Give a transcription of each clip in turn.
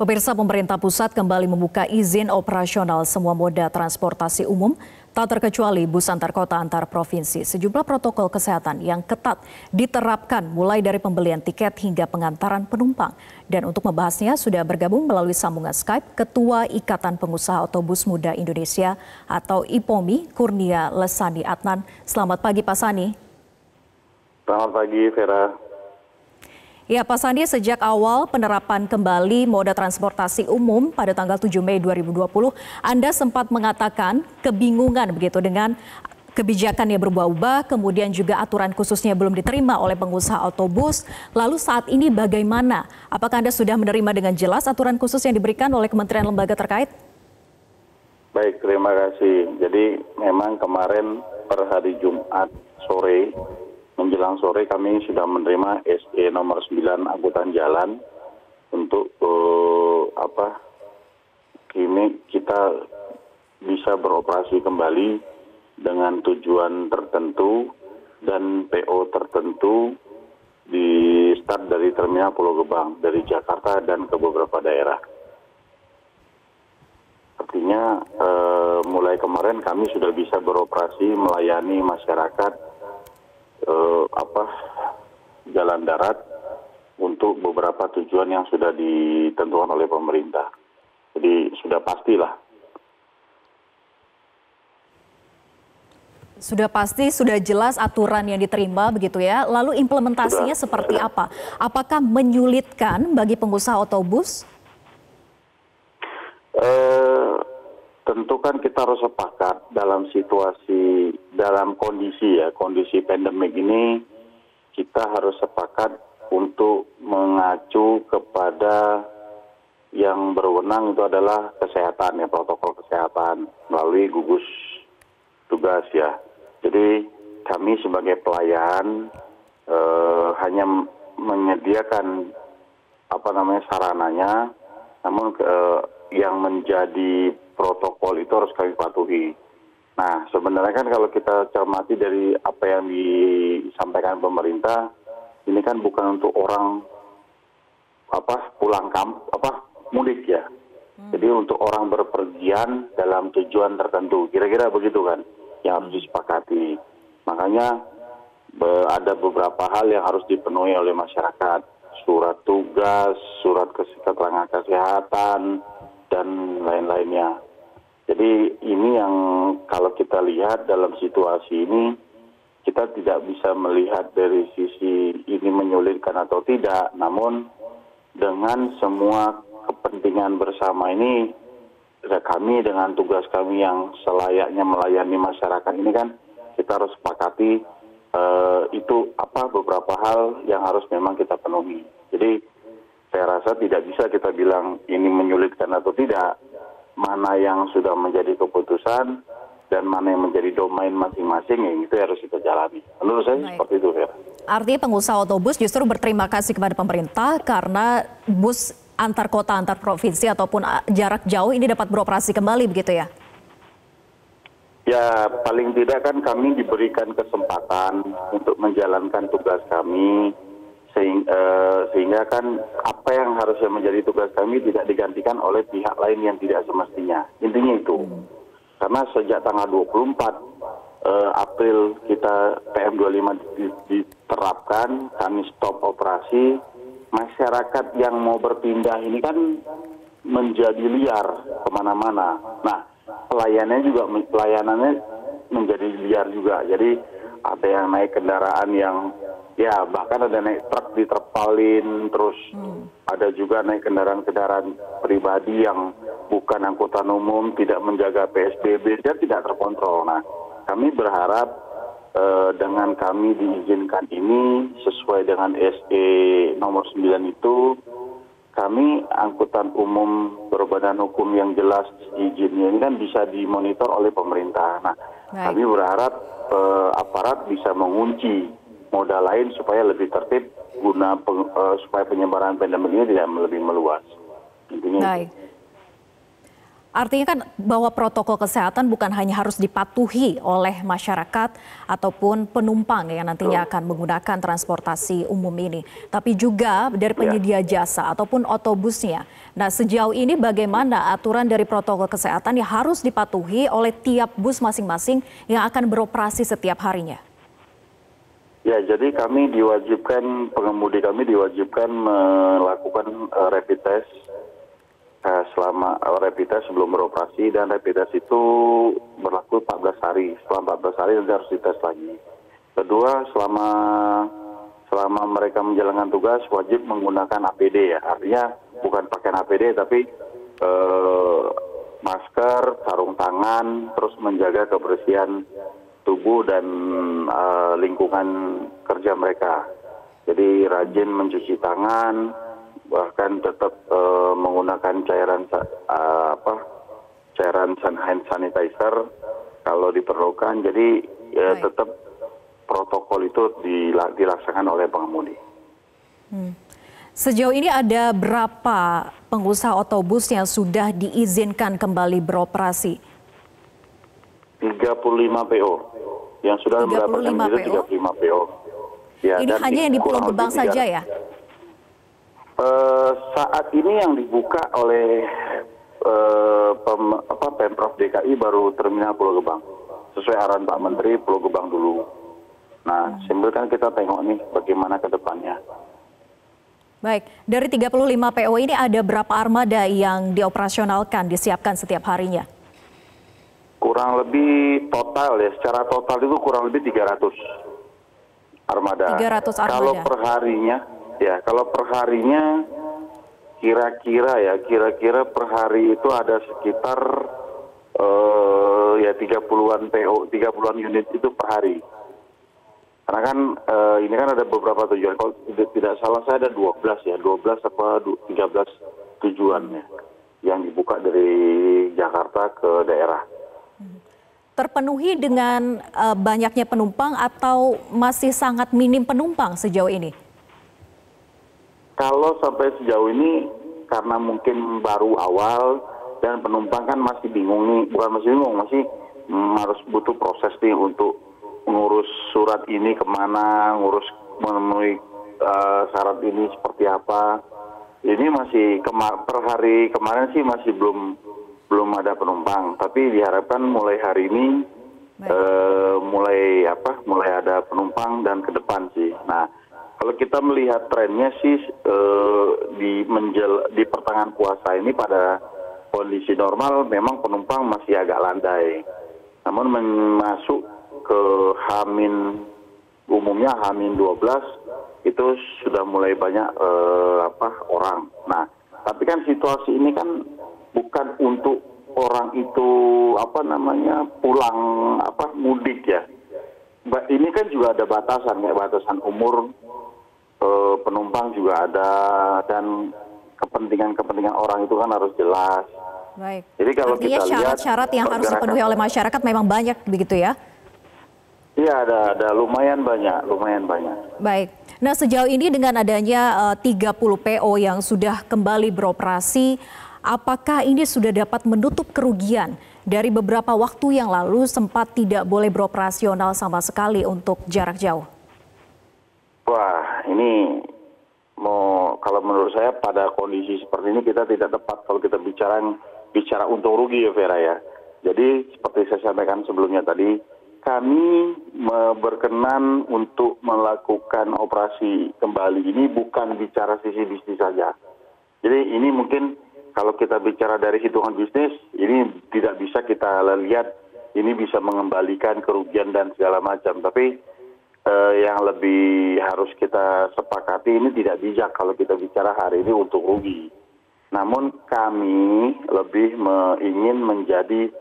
Pemirsa, pemerintah pusat kembali membuka izin operasional semua moda transportasi umum, tak terkecuali bus antar kota antar provinsi. Sejumlah protokol kesehatan yang ketat diterapkan mulai dari pembelian tiket hingga pengantaran penumpang. Dan untuk membahasnya sudah bergabung melalui sambungan Skype Ketua Ikatan Pengusaha Otobus Muda Indonesia atau IPOMI, Kurnia Lesani Adnan. Selamat pagi Pak Sani. Selamat pagi Vera. Ya, Pak Sandi, sejak awal penerapan kembali moda transportasi umum pada tanggal 7 Mei 2020, Anda sempat mengatakan kebingungan begitu dengan kebijakan yang berubah-ubah, kemudian juga aturan khususnya belum diterima oleh pengusaha otobus. Lalu saat ini bagaimana? Apakah Anda sudah menerima dengan jelas aturan khusus yang diberikan oleh kementerian lembaga terkait? Baik, terima kasih. Jadi memang kemarin per hari Jumat sore, menjelang sore kami sudah menerima SE nomor 9 angkutan jalan untuk kini kita bisa beroperasi kembali dengan tujuan tertentu dan PO tertentu di start dari Terminal Pulau Gebang dari Jakarta dan ke beberapa daerah. Artinya mulai kemarin kami sudah bisa beroperasi melayani masyarakat jalan darat untuk beberapa tujuan yang sudah ditentukan oleh pemerintah. Jadi sudah pastilah. Sudah pasti, sudah jelas aturan yang diterima begitu ya. Lalu implementasinya seperti apa? Apakah menyulitkan bagi pengusaha otobus? Tentu kan kita harus sepakat dalam kondisi pandemik ini, kita harus sepakat untuk mengacu kepada yang berwenang itu adalah kesehatan ya, protokol kesehatan melalui gugus tugas ya. Jadi kami sebagai pelayan hanya menyediakan sarananya, namun yang menjadi protokol itu harus kami patuhi. Nah, sebenarnya kan kalau kita cermati dari apa yang disampaikan pemerintah, ini kan bukan untuk orang mudik ya. Jadi untuk orang berpergian dalam tujuan tertentu, kira-kira begitu kan yang harus disepakati. Makanya ada beberapa hal yang harus dipenuhi oleh masyarakat, surat tugas, surat keterangan kesehatan dan lain-lainnya. Jadi ini yang kalau kita lihat dalam situasi ini, kita tidak bisa melihat dari sisi ini menyulitkan atau tidak, namun dengan semua kepentingan bersama ini, kami dengan tugas kami yang selayaknya melayani masyarakat ini kan, kita harus sepakati itu beberapa hal yang harus memang kita penuhi. Jadi saya rasa tidak bisa kita bilang ini menyulitkan atau tidak. Mana yang sudah menjadi keputusan dan mana yang menjadi domain masing-masing, yang itu harus kita jalani. Menurut saya seperti itu, Vera. Artinya pengusaha otobus justru berterima kasih kepada pemerintah karena bus antar kota, antar provinsi ataupun jarak jauh ini dapat beroperasi kembali begitu ya? Ya, paling tidak kan kami diberikan kesempatan untuk menjalankan tugas kami, sehingga kan apa yang harusnya menjadi tugas kami tidak digantikan oleh pihak lain yang tidak semestinya. Intinya itu. Karena sejak tanggal 24 April kita PM25 diterapkan, kami stop operasi, masyarakat yang mau berpindah ini kan menjadi liar kemana-mana. Nah, pelayanannya menjadi liar juga. Jadi ada yang naik kendaraan yang bahkan ada naik truk diterpalin, terus ada juga naik kendaraan pribadi yang bukan angkutan umum, tidak menjaga PSBB, dan tidak terkontrol. Nah, kami berharap dengan kami diizinkan ini sesuai dengan SE nomor 9 itu, kami angkutan umum berbadan hukum yang jelas izinnya ini kan bisa dimonitor oleh pemerintah. Nah, kami berharap aparat bisa mengunci moda lain supaya lebih tertib supaya penyebaran pandemi ini tidak lebih meluas. Intinya. Baik. Artinya kan bahwa protokol kesehatan bukan hanya harus dipatuhi oleh masyarakat ataupun penumpang yang nantinya akan menggunakan transportasi umum ini, tapi juga dari penyedia jasa ataupun otobusnya. Nah, sejauh ini bagaimana aturan dari protokol kesehatan yang harus dipatuhi oleh tiap bus masing-masing yang akan beroperasi setiap harinya? Ya, jadi pengemudi kami diwajibkan melakukan rapid test selama rapid test sebelum beroperasi, dan rapid test itu berlaku 14 hari. Setelah 14 hari nanti harus dites lagi. Kedua, selama mereka menjalankan tugas wajib menggunakan APD ya. Artinya bukan pakaian APD tapi masker, sarung tangan, terus menjaga kebersihan tubuh dan lingkungan kerja mereka. Jadi rajin mencuci tangan, bahkan tetap menggunakan cairan hand sanitizer kalau diperlukan. Jadi tetap protokol itu dilaksanakan oleh pengemudi. Sejauh ini ada berapa pengusaha otobus yang sudah diizinkan kembali beroperasi? 35 PO yang sudah mendapatkan itu 35 PO. Ya, ini hanya yang di Pulau Gebang saja ya? Saat ini yang dibuka oleh Pemprov DKI baru terminal Pulau Gebang. Sesuai arahan Pak Menteri, Pulau Gebang dulu. Nah, sambil kan kita tengok nih bagaimana ke depannya. Baik, dari 35 PO ini ada berapa armada yang dioperasionalkan, disiapkan setiap harinya? Kurang lebih total ya, secara total itu kurang lebih 300 armada. 300 armada. Kalau per harinya kira-kira per hari itu ada sekitar 30-an PO, 30-an unit itu per hari. Karena kan ini kan ada beberapa tujuan. Kalau tidak salah saya ada 12 apa 13 tujuannya yang dibuka dari Jakarta ke daerah. Terpenuhi dengan banyaknya penumpang atau masih sangat minim penumpang sejauh ini? Kalau sampai sejauh ini karena mungkin baru awal dan penumpang kan masih bingung nih, masih harus butuh proses nih untuk mengurus surat ini kemana, memenuhi syarat ini seperti apa. Ini masih per hari kemarin sih masih belum ada penumpang, tapi diharapkan mulai hari ini mulai ada penumpang dan ke depan sih. Nah, kalau kita melihat trennya sih di pertengahan puasa ini pada kondisi normal memang penumpang masih agak landai. Namun masuk ke umumnya H-12 itu sudah mulai banyak orang. Nah, tapi kan situasi ini kan bukan untuk orang itu pulang mudik ya. Ini kan juga ada batasan umur penumpang juga ada, dan kepentingan orang itu kan harus jelas. Baik. Jadi kalau artinya kita lihat syarat-syarat yang harus dipenuhi oleh masyarakat memang banyak begitu ya? Iya, ada lumayan banyak. Baik. Nah, sejauh ini dengan adanya 30 PO yang sudah kembali beroperasi, apakah ini sudah dapat menutup kerugian dari beberapa waktu yang lalu sempat tidak boleh beroperasional sama sekali untuk jarak jauh? Wah, ini kalau menurut saya pada kondisi seperti ini kita tidak tepat kalau kita bicara untung rugi ya Vera ya. Jadi seperti saya sampaikan sebelumnya tadi, kami berkenan untuk melakukan operasi kembali ini bukan bicara sisi bisnis saja. Jadi ini mungkin kalau kita bicara dari hitungan bisnis, ini tidak bisa kita lihat ini bisa mengembalikan kerugian dan segala macam. Tapi yang lebih harus kita sepakati ini tidak bijak kalau kita bicara hari ini untuk rugi. Namun kami lebih ingin menjadi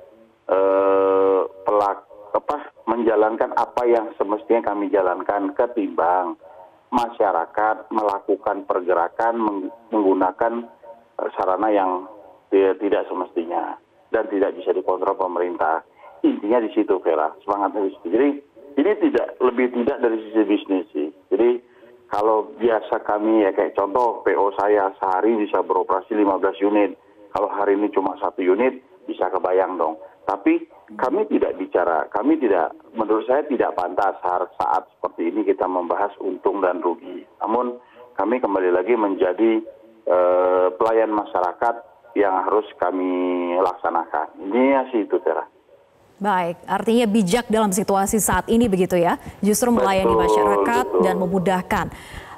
menjalankan apa yang semestinya kami jalankan ketimbang masyarakat melakukan pergerakan menggunakan sarana yang tidak semestinya dan tidak bisa dikontrol pemerintah. Intinya di situ, Vera, semangatnya di situ. Jadi ini tidak dari sisi bisnis sih. Jadi kalau biasa kami ya kayak contoh PO saya sehari bisa beroperasi 15 unit. Kalau hari ini cuma 1 unit, bisa kebayang dong. Tapi kami tidak menurut saya tidak pantas saat seperti ini kita membahas untung dan rugi. Namun kami kembali lagi menjadi pelayan masyarakat yang harus kami laksanakan. Ini sih itu, Tera. Baik, artinya bijak dalam situasi saat ini begitu ya, justru melayani masyarakat dan memudahkan.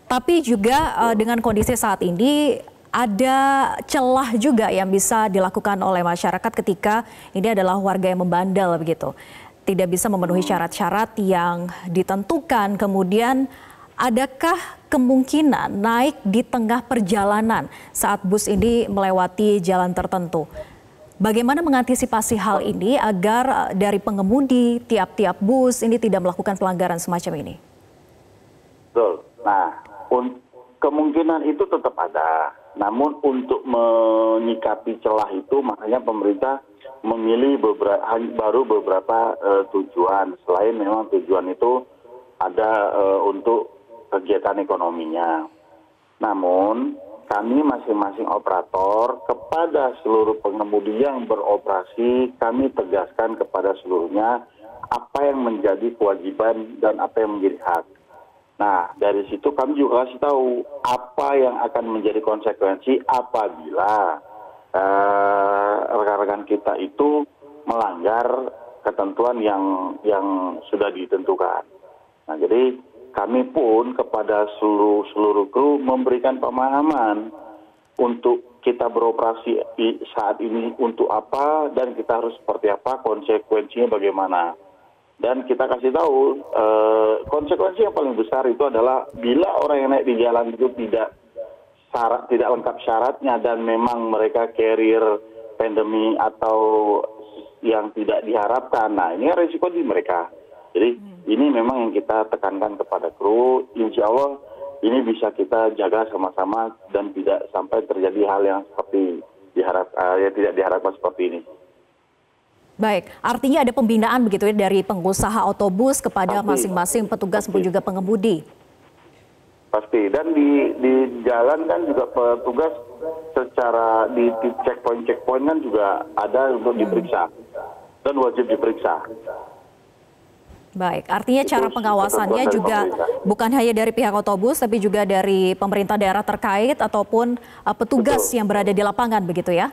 Tapi juga dengan kondisi saat ini ada celah juga yang bisa dilakukan oleh masyarakat ketika ini adalah warga yang membandel begitu. Tidak bisa memenuhi syarat-syarat yang ditentukan, kemudian adakah kemungkinan naik di tengah perjalanan saat bus ini melewati jalan tertentu? Bagaimana mengantisipasi hal ini agar dari pengemudi tiap-tiap bus ini tidak melakukan pelanggaran semacam ini? Betul. Nah, kemungkinan itu tetap ada. Namun untuk menyikapi celah itu makanya pemerintah memilih beberapa tujuan. Selain memang tujuan itu ada untuk kegiatan ekonominya. Namun kami masing-masing operator kepada seluruh pengemudi yang beroperasi, kami tegaskan kepada seluruhnya apa yang menjadi kewajiban dan apa yang menjadi hak. Nah, dari situ kami juga kasih tahu apa yang akan menjadi konsekuensi apabila rekan-rekan kita itu melanggar ketentuan yang sudah ditentukan. Nah, jadi kami pun kepada seluruh kru memberikan pemahaman untuk kita beroperasi saat ini untuk apa dan kita harus seperti apa, konsekuensinya bagaimana. Dan kita kasih tahu konsekuensi yang paling besar itu adalah bila orang yang naik di jalan itu tidak lengkap syaratnya dan memang mereka carrier pandemi atau yang tidak diharapkan. Nah, ini resiko di mereka. Jadi ini memang yang kita tekankan kepada kru. Insya Allah ini bisa kita jaga sama-sama dan tidak sampai terjadi hal yang seperti tidak diharapkan seperti ini. Baik, artinya ada pembinaan begitu ya dari pengusaha otobus kepada masing-masing petugas maupun juga pengemudi. Pasti, dan di jalan kan juga petugas secara di checkpoint kan juga ada untuk diperiksa dan wajib diperiksa. Baik, artinya cara pengawasannya juga bukan hanya dari pihak otobus, tapi juga dari pemerintah daerah terkait ataupun petugas yang berada di lapangan begitu ya?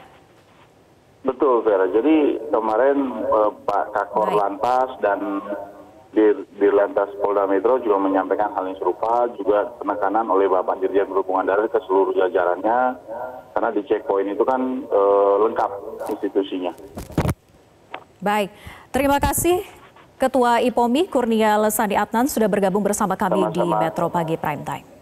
Betul, Vera. Jadi kemarin Pak Kakor Lantas dan Dirlantas Polda Metro juga menyampaikan hal yang serupa, juga penekanan oleh Bapak Dirjen Perhubungan Darat ke seluruh jajarannya, karena di checkpoint itu kan lengkap institusinya. Baik, terima kasih. Ketua IPOMI Kurnia Lesani Adnan sudah bergabung bersama kami di Metro Pagi Prime Time.